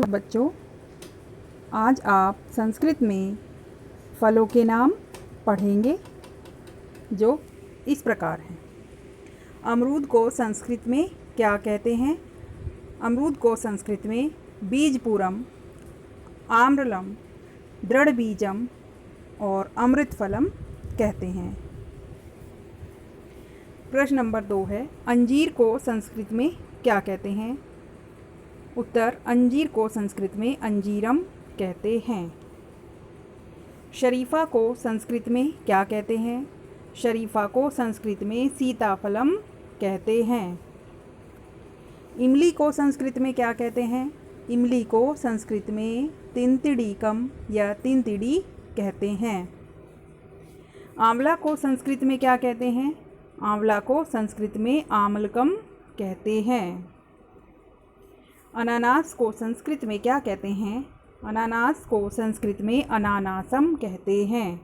बच्चों, आज आप संस्कृत में फलों के नाम पढ़ेंगे जो इस प्रकार हैं। अमरूद को संस्कृत में क्या कहते हैं? अमरूद को संस्कृत में बीजपूरम, आम्रलम, दृढ़बीजम और अमृतफलम कहते हैं। प्रश्न नंबर 2 है, अंजीर को संस्कृत में क्या कहते हैं? उत्तर, अंजीर को संस्कृत में अंजीरम कहते हैं। शरीफा को संस्कृत में क्या कहते हैं? शरीफा को संस्कृत में सीताफलम कहते हैं। इमली को संस्कृत में क्या कहते हैं? इमली को संस्कृत में तिनतिड़ीकम या तिनतिड़ी कहते हैं। आंवला को संस्कृत में क्या कहते हैं? आंवला को संस्कृत में आमलकम कहते हैं। अनानास को संस्कृत में क्या कहते हैं? अनानास को संस्कृत में अनानासम कहते हैं।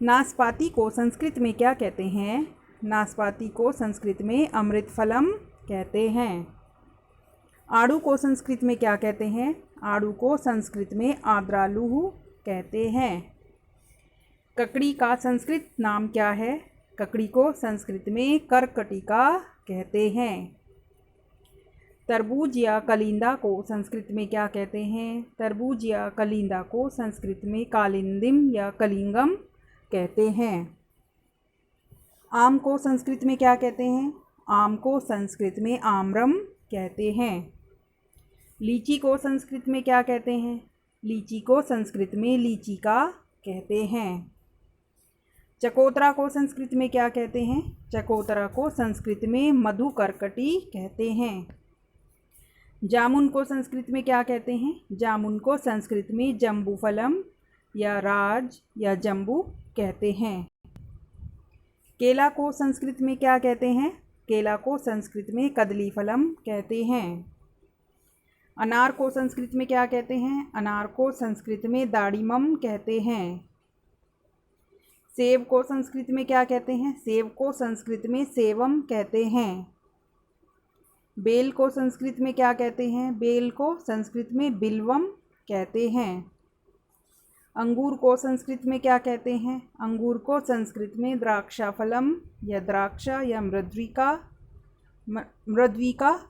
नाशपाती को संस्कृत में क्या कहते हैं? नाशपाती को संस्कृत में अमृतफलम कहते हैं। आड़ू को संस्कृत में क्या कहते हैं? आड़ू को संस्कृत में आद्रालुहु कहते हैं। ककड़ी का संस्कृत नाम क्या है? ककड़ी को संस्कृत में करकटिका कहते हैं। तरबूज या कलिंदा को संस्कृत में क्या कहते हैं? तरबूज या कलिंदा को संस्कृत में कालिंदिम या कलिंगम कहते हैं। आम को संस्कृत में क्या कहते हैं? आम को संस्कृत में आम्रम कहते हैं। लीची को संस्कृत में क्या कहते हैं? लीची को संस्कृत में लीचिका कहते हैं। चकोतरा को संस्कृत में क्या कहते हैं? चकोतरा को संस्कृत में मधुकरकटी कहते हैं। जामुन को संस्कृत में क्या कहते हैं? जामुन को संस्कृत में जम्बूफलम या राज या जम्बू कहते हैं। केला को संस्कृत में क्या कहते हैं? केला को संस्कृत में कदलीफलम कहते हैं। अनार को संस्कृत में क्या कहते हैं? अनार को संस्कृत में दाड़िमम कहते हैं। सेब को संस्कृत में क्या कहते हैं? सेब को संस्कृत में सेवम कहते हैं। बेल को संस्कृत में क्या कहते हैं? बेल को संस्कृत में बिल्वम कहते हैं। अंगूर को संस्कृत में क्या कहते हैं? अंगूर को संस्कृत में द्राक्षाफलम या द्राक्षा या मृद्विका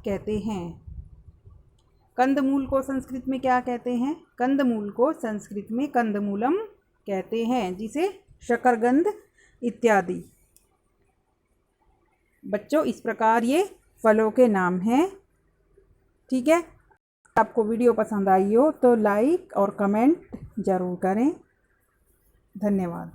कहते हैं। कंदमूल को संस्कृत में क्या कहते हैं? कंदमूल को संस्कृत में कंदमूलम कहते हैं, जिसे शकरकंद इत्यादि। बच्चों, इस प्रकार ये फलों के नाम हैं। ठीक है, आपको वीडियो पसंद आई हो तो लाइक और कमेंट ज़रूर करें। धन्यवाद।